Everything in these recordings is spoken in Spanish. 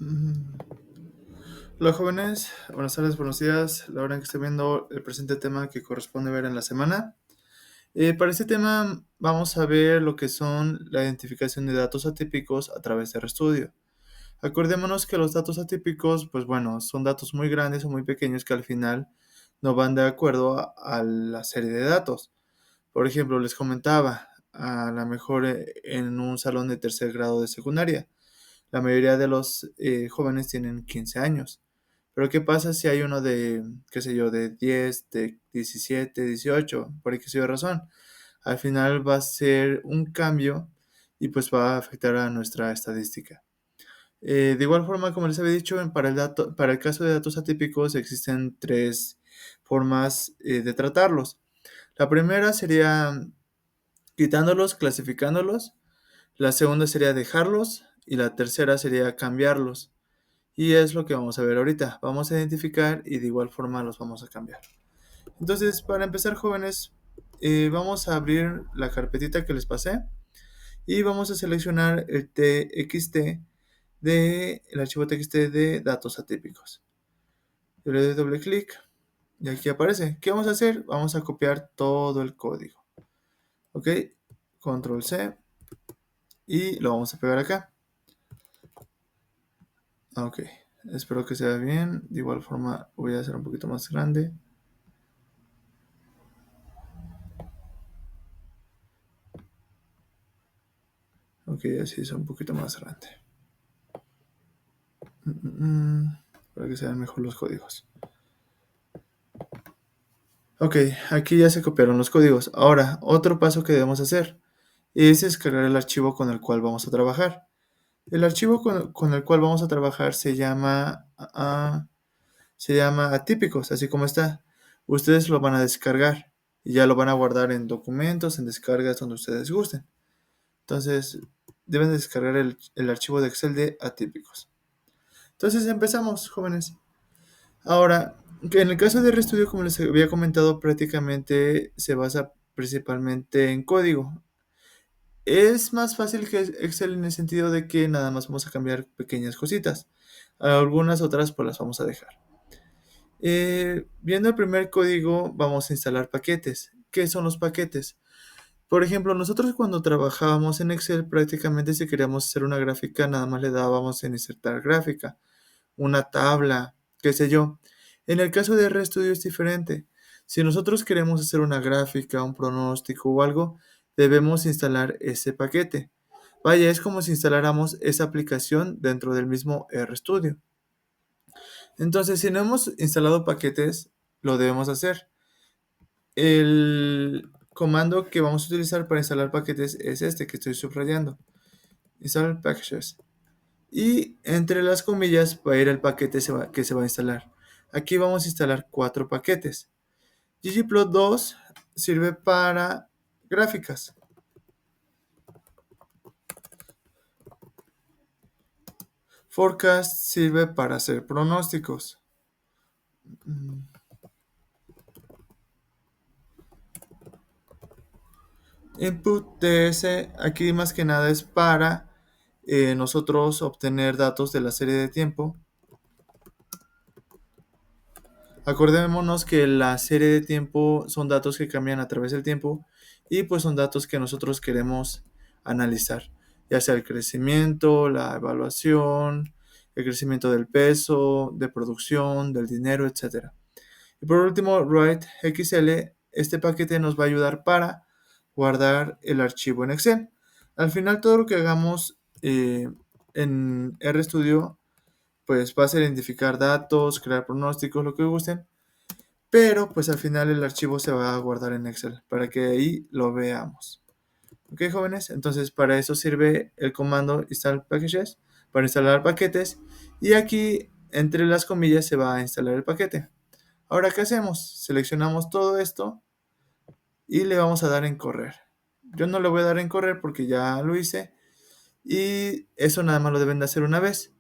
Mm. Hola jóvenes, buenas tardes, buenos días. La hora en que estoy viendo el presente tema que corresponde ver en la semana. Para este tema vamos a ver lo que son la identificación de datos atípicos a través de RStudio. Acordémonos que los datos atípicos, pues bueno, son datos muy grandes o muy pequeños que al final no van de acuerdo a la serie de datos. Por ejemplo, les comentaba, a lo mejor en un salón de tercer grado de secundaria, la mayoría de los jóvenes tienen 15 años. Pero ¿qué pasa si hay uno de, qué sé yo, de 10, de 17, 18, por X o razón? Al final va a ser un cambio y pues va a afectar a nuestra estadística. De igual forma, como les había dicho, para el caso de datos atípicos existen tres formas de tratarlos. La primera sería quitándolos, clasificándolos. La segunda sería dejarlos y la tercera sería cambiarlos. Y es lo que vamos a ver ahorita. Vamos a identificar y de igual forma los vamos a cambiar. Entonces, para empezar, jóvenes, vamos a abrir la carpetita que les pasé y vamos a seleccionar el TXT el archivo TXT de datos atípicos. Yo le doy doble clic y aquí aparece. ¿Qué vamos a hacer? Vamos a copiar todo el código. ¿Ok? Control C y lo vamos a pegar acá. Ok, espero que se vea bien. De igual forma voy a hacer un poquito más grande. Ok, así es un poquito más grande. Para que se vean mejor los códigos. Ok, aquí ya se copiaron los códigos. Ahora, otro paso que debemos hacer es descargar el archivo con el cual vamos a trabajar. El archivo con el cual vamos a trabajar se llama atípicos, así como está. Ustedes lo van a descargar y ya lo van a guardar en documentos, en descargas, donde ustedes gusten. Entonces, deben descargar el archivo de Excel de atípicos. Entonces, empezamos, jóvenes. Ahora, que en el caso de RStudio, como les había comentado, prácticamente se basa principalmente en código. Es más fácil que Excel en el sentido de que nada más vamos a cambiar pequeñas cositas. Algunas otras pues las vamos a dejar. Viendo el primer código, vamos a instalar paquetes. ¿Qué son los paquetes? Por ejemplo, nosotros cuando trabajábamos en Excel, prácticamente si queríamos hacer una gráfica, nada más le dábamos en insertar gráfica, una tabla, qué sé yo. En el caso de RStudio es diferente. Si nosotros queremos hacer una gráfica, un pronóstico o algo, debemos instalar ese paquete. Vaya, es como si instaláramos esa aplicación dentro del mismo RStudio. Entonces, si no hemos instalado paquetes, lo debemos hacer. El comando que vamos a utilizar para instalar paquetes es este que estoy subrayando. Install packages. Y entre las comillas va a ir el paquete que se va a instalar. Aquí vamos a instalar 4 paquetes. ggplot2 sirve para gráficas. Forecast sirve para hacer pronósticos. Input TS aquí más que nada es para nosotros obtener datos de la serie de tiempo. Acordémonos que la serie de tiempo son datos que cambian a través del tiempo y pues son datos que nosotros queremos analizar, ya sea el crecimiento, la evaluación, el crecimiento del peso, de producción, del dinero, etc. Y por último, write.xl, este paquete nos va a ayudar para guardar el archivo en Excel. Al final todo lo que hagamos en RStudio pues va a ser identificar datos, crear pronósticos, lo que gusten, pero pues al final el archivo se va a guardar en Excel para que ahí lo veamos. Ok, jóvenes, entonces para eso sirve el comando install packages, para instalar paquetes, y aquí entre las comillas se va a instalar el paquete. Ahora, ¿qué hacemos? Seleccionamos todo esto y le vamos a dar en correr. Yo no le voy a dar en correr porque ya lo hice y eso nada más lo deben de hacer una vez.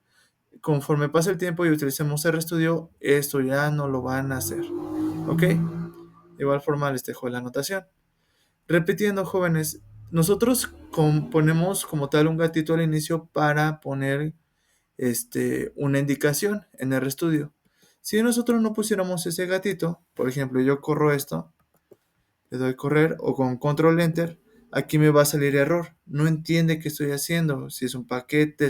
Conforme pase el tiempo y utilicemos RStudio, esto ya no lo van a hacer. ¿Ok? De igual forma les dejo la anotación. Repitiendo, jóvenes, nosotros ponemos como tal un gatito al inicio para poner una indicación en RStudio. Si nosotros no pusiéramos ese gatito, por ejemplo, yo corro esto, le doy correr o con control enter, aquí me va a salir error. No entiende qué estoy haciendo, si es un paquete,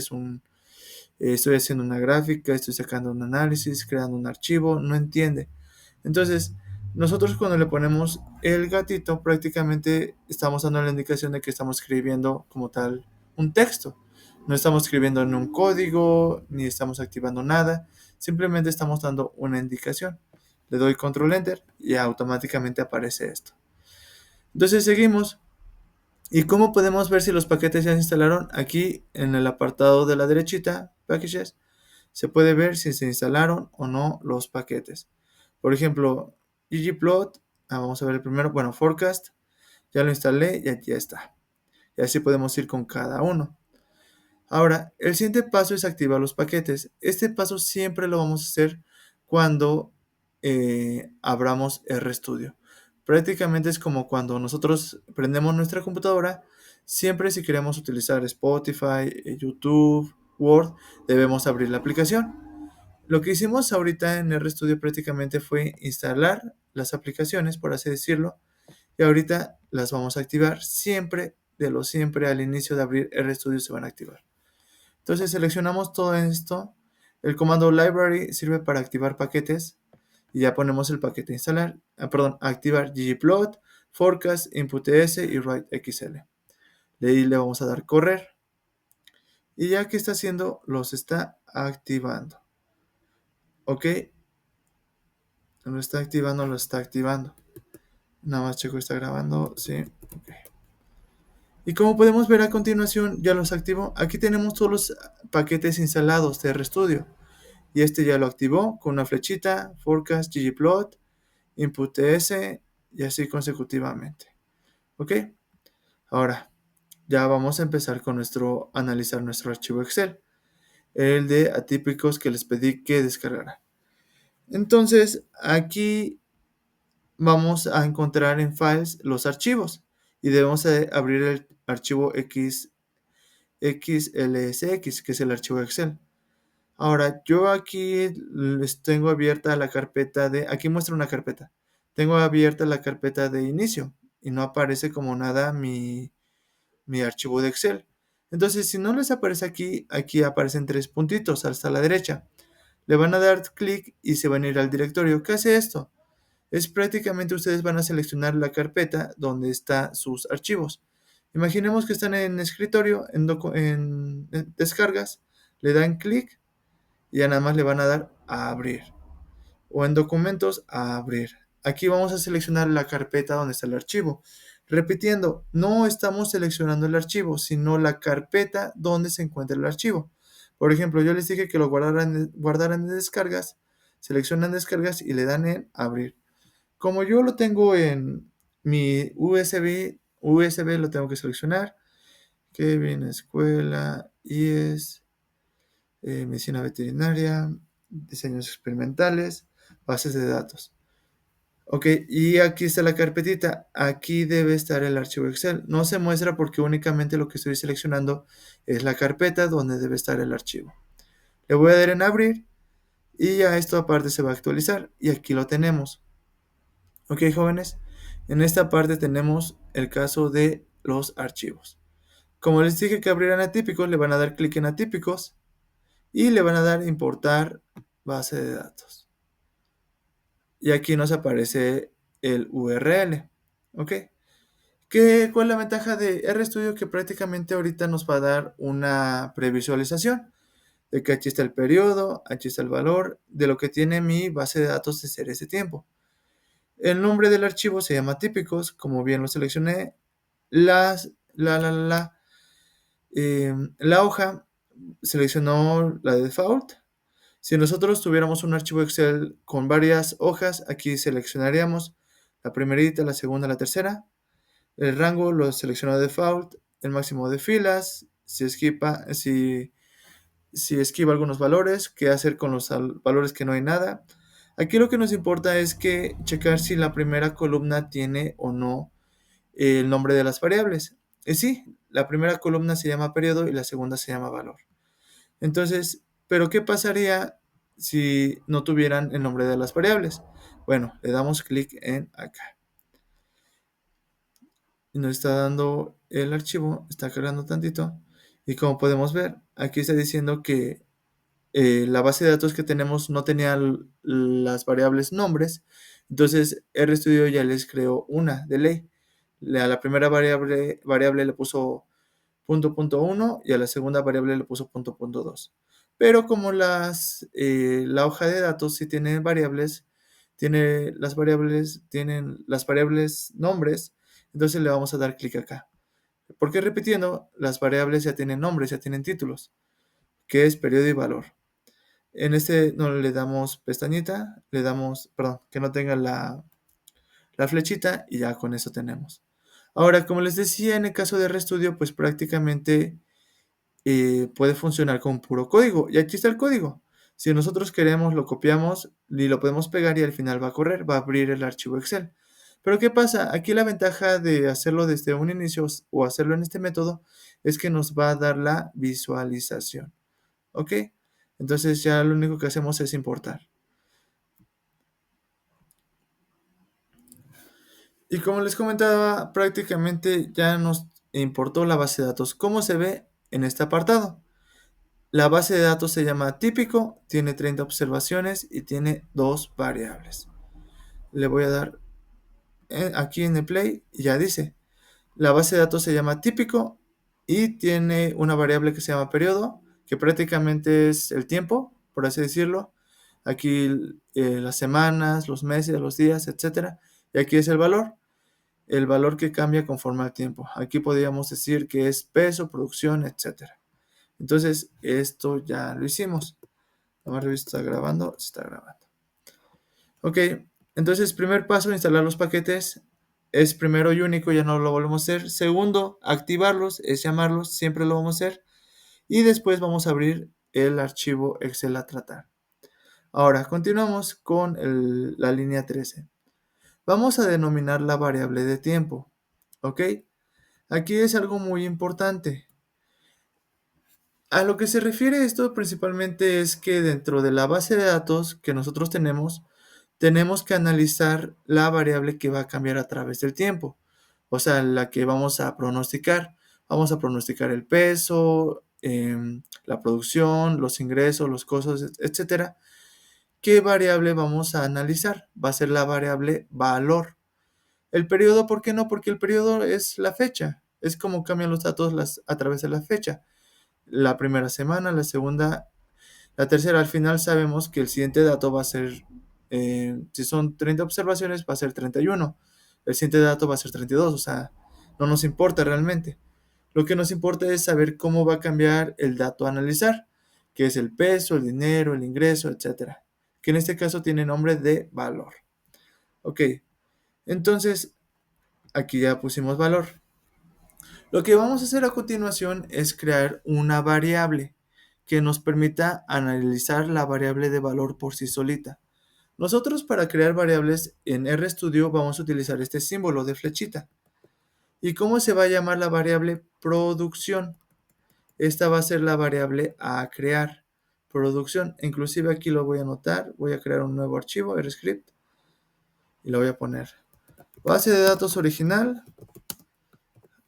estoy haciendo una gráfica, estoy sacando un análisis, creando un archivo, no entiende. Entonces, nosotros cuando le ponemos el gatito, prácticamente estamos dando la indicación de que estamos escribiendo como tal un texto. No estamos escribiendo en un código, ni estamos activando nada, simplemente estamos dando una indicación. Le doy control enter y automáticamente aparece esto. Entonces seguimos. ¿Y cómo podemos ver si los paquetes ya se instalaron? Aquí en el apartado de la derechita, Packages, se puede ver si se instalaron o no los paquetes. Por ejemplo, ggplot, vamos a ver el primero, bueno, forecast, ya lo instalé y aquí está. Y así podemos ir con cada uno. Ahora, el siguiente paso es activar los paquetes. Este paso siempre lo vamos a hacer cuando abramos RStudio. Prácticamente es como cuando nosotros prendemos nuestra computadora, siempre si queremos utilizar Spotify, YouTube, Word, debemos abrir la aplicación. Lo que hicimos ahorita en RStudio prácticamente fue instalar las aplicaciones, por así decirlo, y ahorita las vamos a activar. Siempre, de lo siempre, al inicio de abrir RStudio se van a activar. Entonces seleccionamos todo esto. El comando library sirve para activar paquetes y ya ponemos el paquete instalar, activar ggplot, forecast, input.ts y write.xl. De ahí le vamos a dar correr y ya que está haciendo, los está activando. Ok, lo está activando. Nada más checo, está grabando, sí. Okay. Y como podemos ver a continuación, ya los activó. Aquí tenemos todos los paquetes instalados de RStudio. Y este ya lo activó con una flechita, forecast, ggplot, input.ts y así consecutivamente. ¿Ok? Ahora, ya vamos a empezar con analizar nuestro archivo Excel. El de atípicos que les pedí que descargaran. Entonces, aquí vamos a encontrar en Files los archivos. Y debemos abrir el archivo XLSX, que es el archivo Excel. Ahora, yo aquí les tengo abierta la carpeta aquí muestra una carpeta. Tengo abierta la carpeta de inicio y no aparece como nada mi archivo de Excel. Entonces, si no les aparece aquí aparecen 3 puntitos hasta la derecha. Le van a dar clic y se van a ir al directorio. ¿Qué hace esto? Es prácticamente ustedes van a seleccionar la carpeta donde están sus archivos. Imaginemos que están en escritorio, en descargas, le dan clic y ya nada más le van a dar a abrir. O en documentos a abrir. Aquí vamos a seleccionar la carpeta donde está el archivo. Repitiendo, no estamos seleccionando el archivo, sino la carpeta donde se encuentra el archivo. Por ejemplo, yo les dije que lo guardaran en descargas. Seleccionan descargas y le dan en abrir. Como yo lo tengo en mi USB lo tengo que seleccionar. Que viene escuela, IES, medicina veterinaria, diseños experimentales, bases de datos. Ok, y aquí está la carpetita. Aquí debe estar el archivo Excel. No se muestra porque únicamente lo que estoy seleccionando es la carpeta donde debe estar el archivo. Le voy a dar en abrir y ya esto aparte se va a actualizar. Y aquí lo tenemos. Ok, jóvenes, en esta parte tenemos el caso de los archivos. Como les dije que abrieran atípicos, le van a dar clic en atípicos y le van a dar importar base de datos. Y aquí nos aparece el URL. ¿Ok? ¿Cuál es la ventaja de RStudio? Que prácticamente ahorita nos va a dar una previsualización de que aquí está el periodo, aquí está el valor de lo que tiene mi base de datos desde ese tiempo. El nombre del archivo se llama típicos, como bien lo seleccioné. La hoja seleccionó la de default. Si nosotros tuviéramos un archivo Excel con varias hojas, aquí seleccionaríamos la primerita, la segunda, la tercera. El rango lo seleccionó de default, el máximo de filas, si esquiva algunos valores, qué hacer con los valores que no hay nada. Aquí lo que nos importa es que checar si la primera columna tiene o no el nombre de las variables. Y sí, la primera columna se llama periodo y la segunda se llama valor. Entonces, Pero ¿qué pasaría si no tuvieran el nombre de las variables? Bueno, le damos clic en acá. Y nos está dando el archivo, está cargando tantito. Y como podemos ver, aquí está diciendo que la base de datos que tenemos no tenía las variables nombres. Entonces RStudio ya les creó una de ley. A la primera variable le puso .1 y a la segunda variable le puso .2. Pero como la hoja de datos sí tiene variables, tienen las variables nombres, entonces le vamos a dar clic acá. Porque repitiendo, las variables ya tienen nombres, ya tienen títulos, que es periodo y valor. En este no le damos pestañita, le damos, perdón, que no tenga la flechita y ya con eso tenemos. Ahora, como les decía, en el caso de RStudio, pues prácticamente puede funcionar con puro código. Y aquí está el código. Si nosotros queremos, lo copiamos y lo podemos pegar y al final va a correr, va a abrir el archivo Excel. Pero ¿qué pasa? Aquí la ventaja de hacerlo desde un inicio o hacerlo en este método es que nos va a dar la visualización. ¿Ok? Entonces ya lo único que hacemos es importar. Y como les comentaba, prácticamente ya nos importó la base de datos. ¿Cómo se ve en este apartado? La base de datos se llama típico, tiene 30 observaciones y tiene dos variables. Le voy a dar aquí en el play y ya dice, la base de datos se llama típico y tiene una variable que se llama periodo, que prácticamente es el tiempo, por así decirlo. Aquí las semanas, los meses, los días, etcétera. Y aquí es el valor que cambia conforme al tiempo. Aquí podríamos decir que es peso, producción, etcétera. Entonces, esto ya lo hicimos. Vamos a revisar si está grabando. Si está grabando. Ok, entonces, primer paso, instalar los paquetes. Es primero y único, ya no lo volvemos a hacer. Segundo, activarlos, es llamarlos, siempre lo vamos a hacer. Y después vamos a abrir el archivo Excel a tratar. Ahora, continuamos con la línea 13. Vamos a denominar la variable de tiempo. ¿Ok? Aquí es algo muy importante. A lo que se refiere esto principalmente es que dentro de la base de datos que nosotros tenemos que analizar la variable que va a cambiar a través del tiempo, o sea, la que vamos a pronosticar. Vamos a pronosticar el peso, la producción, los ingresos, los costos, etcétera. ¿Qué variable vamos a analizar? Va a ser la variable valor. El periodo, ¿por qué no? Porque el periodo es la fecha, es como cambian los datos a través de la fecha. La primera semana, la segunda, la tercera. Al final sabemos que el siguiente dato va a ser, si son 30 observaciones, va a ser 31. El siguiente dato va a ser 32, o sea, no nos importa realmente. Lo que nos importa es saber cómo va a cambiar el dato a analizar, que es el peso, el dinero, el ingreso, etcétera, que en este caso tiene nombre de valor. Ok, entonces aquí ya pusimos valor. Lo que vamos a hacer a continuación es crear una variable que nos permita analizar la variable de valor por sí solita. Nosotros para crear variables en RStudio vamos a utilizar este símbolo de flechita. ¿Y cómo se va a llamar la variable producción? Esta va a ser la variable a crear, producción. Inclusive aquí lo voy a anotar, voy a crear un nuevo archivo, RScript, y lo voy a poner. Base de datos original.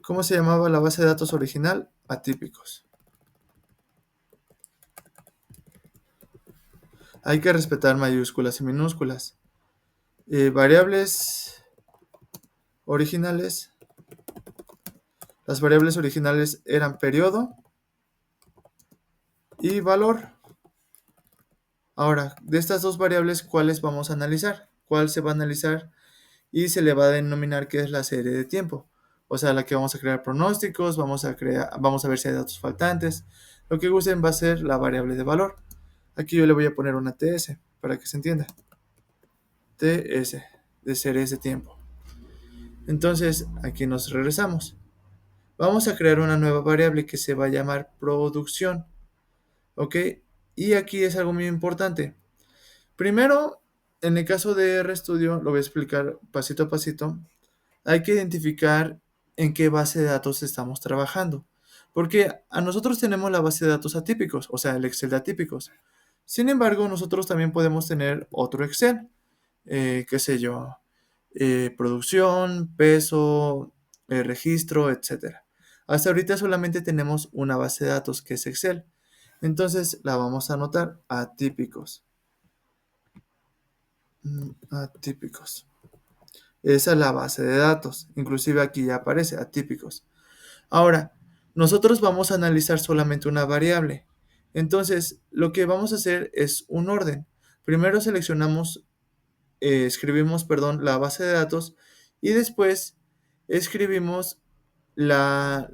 ¿Cómo se llamaba la base de datos original? Atípicos. Hay que respetar mayúsculas y minúsculas. Variables originales. Las variables originales eran periodo y valor. Ahora, de estas dos variables, ¿cuáles vamos a analizar? ¿Cuál se va a analizar? Y se le va a denominar que es la serie de tiempo. O sea, la que vamos a crear pronósticos, vamos a ver si hay datos faltantes. Lo que gusten va a ser la variable de valor. Aquí yo le voy a poner una TS para que se entienda. TS, de series de tiempo. Entonces, aquí nos regresamos. Vamos a crear una nueva variable que se va a llamar producción. ¿Ok? Y aquí es algo muy importante. Primero, en el caso de RStudio, lo voy a explicar pasito a pasito. Hay que identificar en qué base de datos estamos trabajando. porque a nosotros tenemos la base de datos atípicos, o sea, el Excel de atípicos. Sin embargo, nosotros también podemos tener otro Excel, qué sé yo, producción, peso, registro, etcétera. Hasta ahorita solamente tenemos una base de datos que es Excel. Entonces la vamos a anotar atípicos. Atípicos. Esa es la base de datos. Inclusive aquí ya aparece atípicos. Ahora, nosotros vamos a analizar solamente una variable. Entonces, lo que vamos a hacer es un orden. Primero seleccionamos, escribimos, perdón, la base de datos y después escribimos la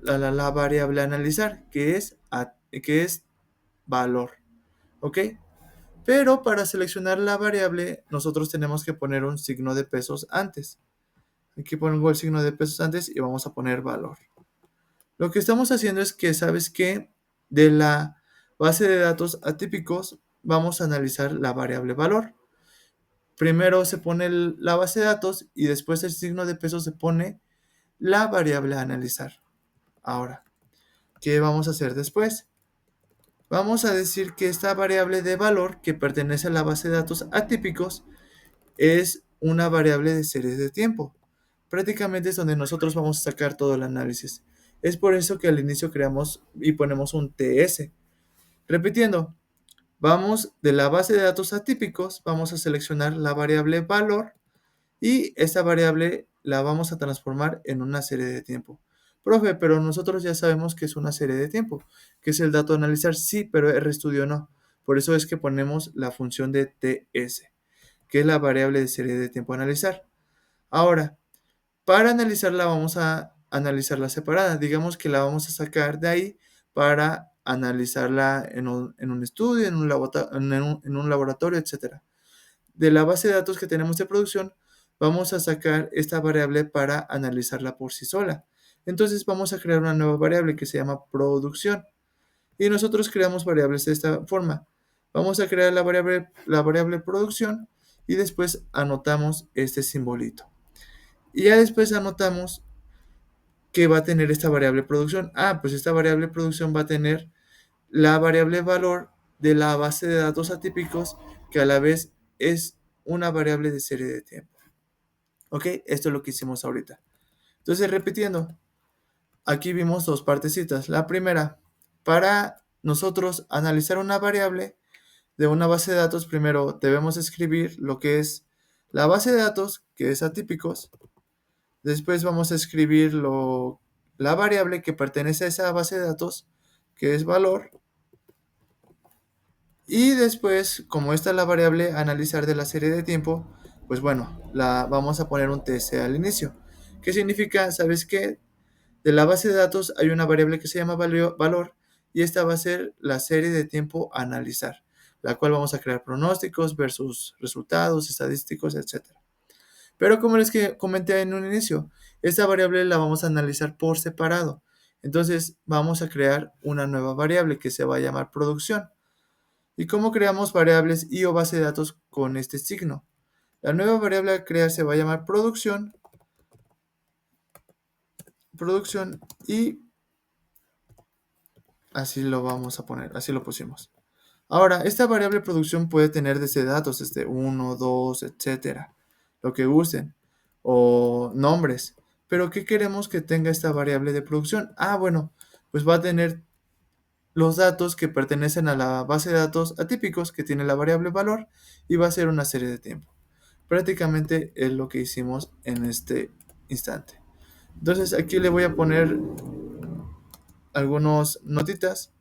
variable a analizar, que es valor. ¿Ok? Pero para seleccionar la variable, nosotros tenemos que poner un signo de pesos antes. Aquí pongo el signo de pesos antes y vamos a poner valor. Lo que estamos haciendo es que, ¿sabes qué? De la base de datos atípicos, vamos a analizar la variable valor. Primero se pone la base de datos y después el signo de pesos se pone la variable a analizar. Ahora, ¿qué vamos a hacer después? Vamos a decir que esta variable de valor que pertenece a la base de datos atípicos es una variable de series de tiempo. Prácticamente es donde nosotros vamos a sacar todo el análisis. Es por eso que al inicio creamos y ponemos un TS. Repitiendo, vamos de la base de datos atípicos, vamos a seleccionar la variable valor y esta variable la vamos a transformar en una serie de tiempo. Profe, pero nosotros ya sabemos que es una serie de tiempo, que es el dato a analizar, sí, pero RStudio no. Por eso es que ponemos la función de TS, que es la variable de serie de tiempo a analizar. Ahora, para analizarla vamos a analizarla separada. Digamos que la vamos a sacar de ahí para analizarla en un estudio, en un laboratorio, etc. De la base de datos que tenemos de producción, vamos a sacar esta variable para analizarla por sí sola. Entonces vamos a crear una nueva variable que se llama producción. Y nosotros creamos variables de esta forma. Vamos a crear la variable producción y después anotamos este simbolito. Y ya después anotamos que va a tener esta variable producción. Ah, pues esta variable producción va a tener la variable valor de la base de datos atípicos, que a la vez es una variable de serie de tiempo. ¿Ok? Esto es lo que hicimos ahorita. Entonces, repitiendo, aquí vimos dos partecitas. La primera, para nosotros analizar una variable de una base de datos, primero debemos escribir lo que es la base de datos, que es atípicos. Después vamos a escribir la variable que pertenece a esa base de datos, que es valor. Y después, como esta es la variable a analizar de la serie de tiempo, pues bueno, la vamos a poner un TC al inicio. ¿Qué significa? ¿Sabes qué? De la base de datos hay una variable que se llama valor y esta va a ser la serie de tiempo a analizar, la cual vamos a crear pronósticos versus resultados estadísticos, etcétera. Pero como les comenté en un inicio, esta variable la vamos a analizar por separado. Entonces vamos a crear una nueva variable que se va a llamar producción. ¿Y cómo creamos variables y o base de datos con este signo? La nueva variable a crear se va a llamar producción y así lo vamos a poner, así lo pusimos. Ahora, esta variable producción puede tener desde datos, desde 1, 2, etcétera, lo que gusten, o nombres. Pero ¿qué queremos que tenga esta variable de producción? Ah, bueno, pues va a tener los datos que pertenecen a la base de datos atípicos que tiene la variable valor y va a ser una serie de tiempo. Prácticamente es lo que hicimos en este instante. Entonces aquí le voy a poner algunas notitas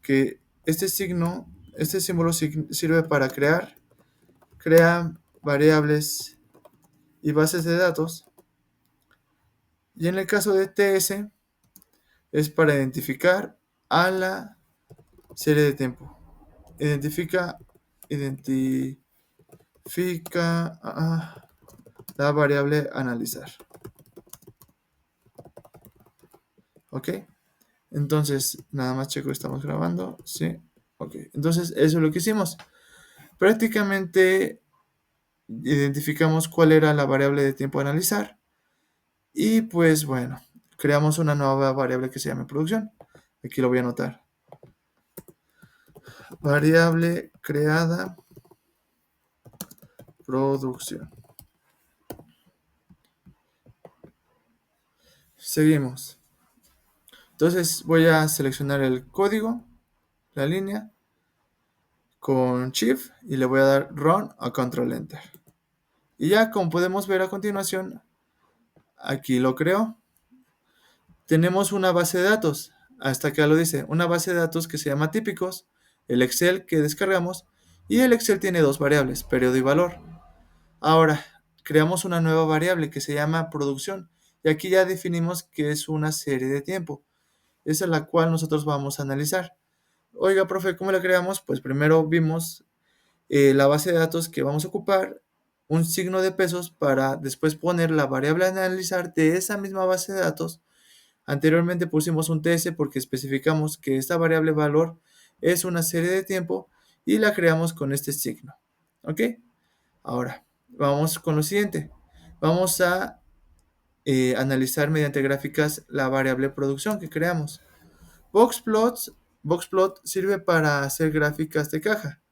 que este símbolo sirve para crea variables y bases de datos. Y en el caso de TS es para identificar a la serie de tiempo. Identifica la variable analizar. ¿Ok? Entonces, nada más checo, estamos grabando. Sí. Ok. Entonces, eso es lo que hicimos. Prácticamente identificamos cuál era la variable de tiempo a analizar. Y pues bueno, creamos una nueva variable que se llama producción. Aquí lo voy a anotar. Variable creada, producción. Seguimos. Entonces voy a seleccionar el código, la línea, con Shift y le voy a dar Run a Control Enter. Y ya como podemos ver a continuación, aquí lo creo. Tenemos una base de datos, hasta acá lo dice, una base de datos que se llama típicos, el Excel que descargamos, y el Excel tiene dos variables, periodo y valor. Ahora, creamos una nueva variable que se llama producción, y aquí ya definimos que es una serie de tiempo. Esa es la cual nosotros vamos a analizar. Oiga, profe, ¿cómo la creamos? Pues primero vimos la base de datos que vamos a ocupar, un signo de pesos para después poner la variable a analizar de esa misma base de datos. Anteriormente pusimos un TS porque especificamos que esta variable valor es una serie de tiempo y la creamos con este signo. ¿Ok? Ahora, vamos con lo siguiente. Vamos a analizar mediante gráficas la variable producción que creamos. Boxplot sirve para hacer gráficas de caja.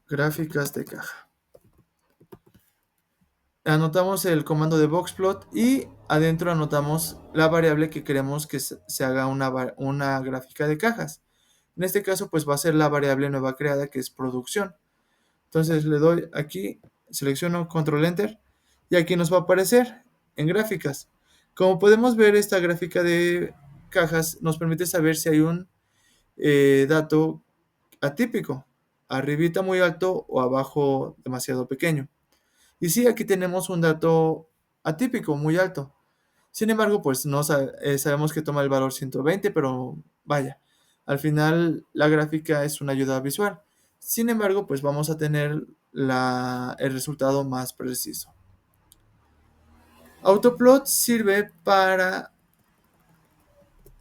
Gráficas de caja. Anotamos el comando de boxplot y adentro anotamos la variable que queremos que se haga una gráfica de cajas. En este caso, pues va a ser la variable nueva creada que es producción. Entonces le doy aquí, selecciono Control Enter y aquí nos va a aparecer en gráficas. Como podemos ver, esta gráfica de cajas nos permite saber si hay un dato atípico, arribita muy alto o abajo demasiado pequeño. Y sí, aquí tenemos un dato atípico muy alto. Sin embargo, pues no sabemos que toma el valor 120, pero vaya, al final la gráfica es una ayuda visual. Sin embargo, pues vamos a tener el resultado más preciso. Autoplot sirve para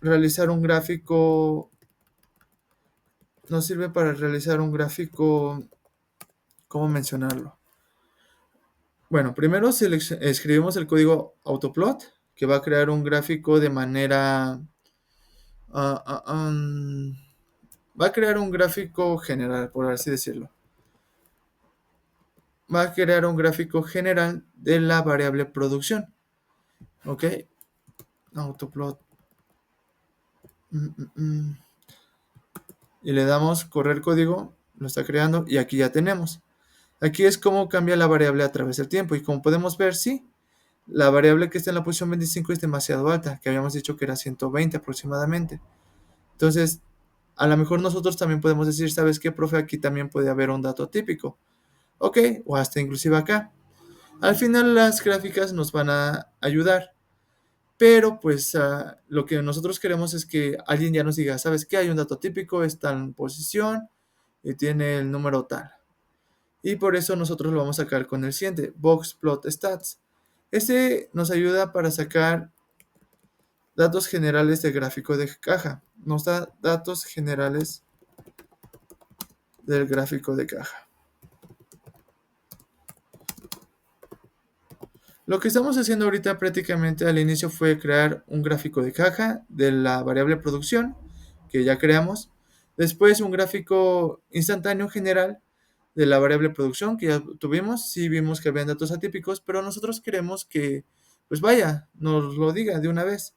realizar un gráfico. Nos sirve para realizar un gráfico. ¿Cómo mencionarlo? Bueno, primero escribimos el código autoplot que va a crear un gráfico de manera. ah, ah, va a crear un gráfico general, por así decirlo. Va a crear un gráfico general de la variable producción. ¿Ok? Autoplot. Y le damos correr código, lo está creando y aquí ya tenemos. Aquí es cómo cambia la variable a través del tiempo y como podemos ver, sí, la variable que está en la posición 25 es demasiado alta, que habíamos dicho que era 120 aproximadamente. Entonces, a lo mejor nosotros también podemos decir, ¿sabes qué, profe? Aquí también puede haber un dato típico. Ok, o hasta inclusive acá. Al final las gráficas nos van a ayudar, pero pues lo que nosotros queremos es que alguien ya nos diga, ¿sabes qué? Hay un dato típico, está en posición y tiene el número tal. Y por eso nosotros lo vamos a sacar con el siguiente, boxplot_stats. Este nos ayuda para sacar datos generales de gráfico de caja. Nos da datos generales del gráfico de caja. Lo que estamos haciendo ahorita prácticamente al inicio fue crear un gráfico de caja de la variable producción que ya creamos. Después un gráfico instantáneo general de la variable producción que ya tuvimos. Sí vimos que habían datos atípicos, pero nosotros queremos que, pues vaya, nos lo diga de una vez.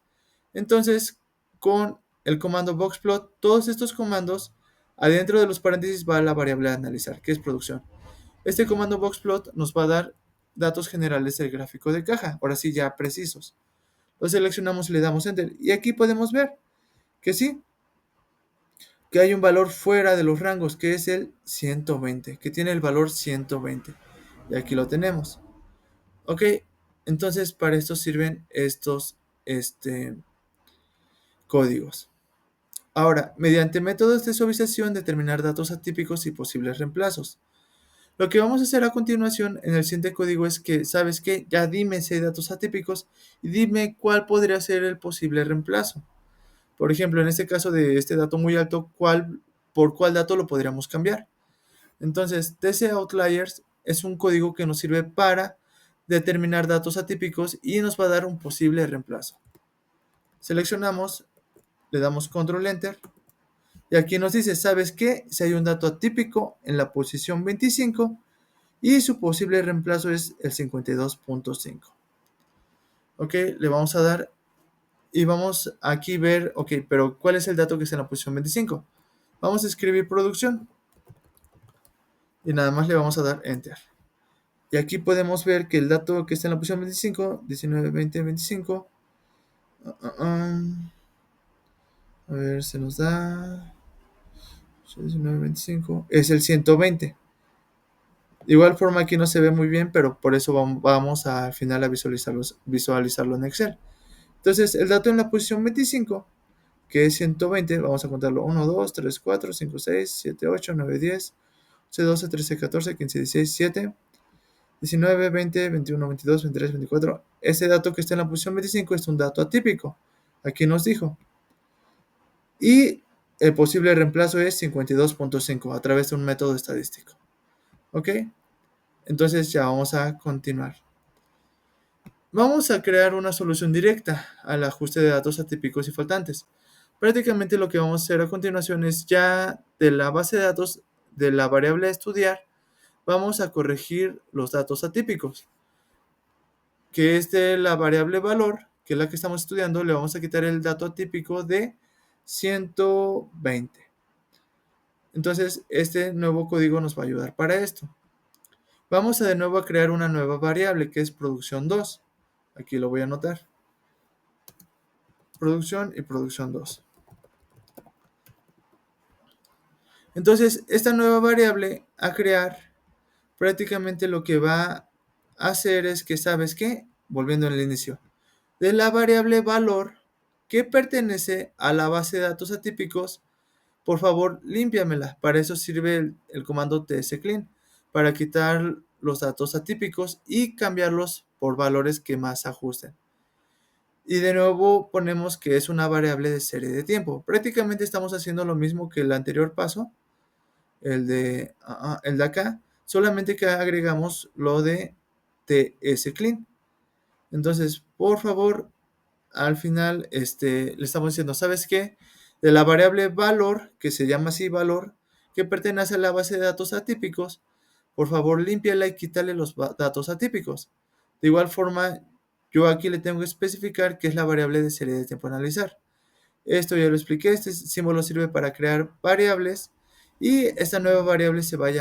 Entonces, con el comando boxplot, todos estos comandos, adentro de los paréntesis va la variable a analizar, que es producción. Este comando boxplot nos va a dar datos generales del gráfico de caja, ahora sí ya precisos. Lo seleccionamos y le damos enter. Y aquí podemos ver que sí, que hay un valor fuera de los rangos, que es el 120, que tiene el valor 120. Y aquí lo tenemos. Ok, entonces para esto sirven estos códigos. Ahora, mediante métodos de suavización, determinar datos atípicos y posibles reemplazos. Lo que vamos a hacer a continuación en el siguiente código es que, ¿sabes qué? Ya dime si hay datos atípicos y dime cuál podría ser el posible reemplazo. Por ejemplo, en este caso de este dato muy alto, ¿por cuál dato lo podríamos cambiar? Entonces, TC_outliers es un código que nos sirve para determinar datos atípicos y nos va a dar un posible reemplazo. Seleccionamos, le damos control enter y aquí nos dice, ¿sabes qué? Si hay un dato atípico en la posición 25 y su posible reemplazo es el 52.5. Ok, le vamos a dar y vamos aquí a ver, ok, pero ¿cuál es el dato que está en la posición 25? Vamos a escribir producción y nada más le vamos a dar enter. Y aquí podemos ver que el dato que está en la posición 25, 19, 20, 25, a ver, se nos da 19, 25, es el 120. De igual forma aquí no se ve muy bien, pero por eso vamos al final a visualizarlo en Excel. Entonces el dato en la posición 25, que es 120, vamos a contarlo 1, 2, 3, 4, 5, 6, 7, 8, 9, 10, 11, 12, 13, 14, 15, 16, 17, 19, 20, 21, 22, 23, 24. Ese dato que está en la posición 25 es un dato atípico. Aquí nos dijo. Y el posible reemplazo es 52.5 a través de un método estadístico. ¿Ok? Entonces ya vamos a continuar. Vamos a crear una solución directa al ajuste de datos atípicos y faltantes. Prácticamente lo que vamos a hacer a continuación es ya de la base de datos de la variable a estudiar, vamos a corregir los datos atípicos, que es de la variable valor, que es la que estamos estudiando, le vamos a quitar el dato atípico de 120. Entonces, este nuevo código nos va a ayudar para esto. Vamos a de nuevo a crear una nueva variable que es producción 2. Aquí lo voy a anotar. Producción y producción 2. Entonces, esta nueva variable a crear, prácticamente lo que va a hacer es que, ¿sabes qué? Volviendo al inicio. De la variable valor que pertenece a la base de datos atípicos, por favor, límpiamela. Para eso sirve el comando tsclean, para quitar los datos atípicos y cambiarlos por valores que más ajusten. Y de nuevo ponemos que es una variable de serie de tiempo. Prácticamente estamos haciendo lo mismo que el anterior paso, el de acá, solamente que agregamos lo de tsclean. Entonces, por favor, al final le estamos diciendo, ¿sabes qué? De la variable valor, que se llama así valor, que pertenece a la base de datos atípicos, por favor límpiala y quítale los datos atípicos. De igual forma, yo aquí le tengo que especificar que es la variable de serie de tiempo a analizar. Esto ya lo expliqué, este símbolo sirve para crear variables y esta nueva variable se va a llamar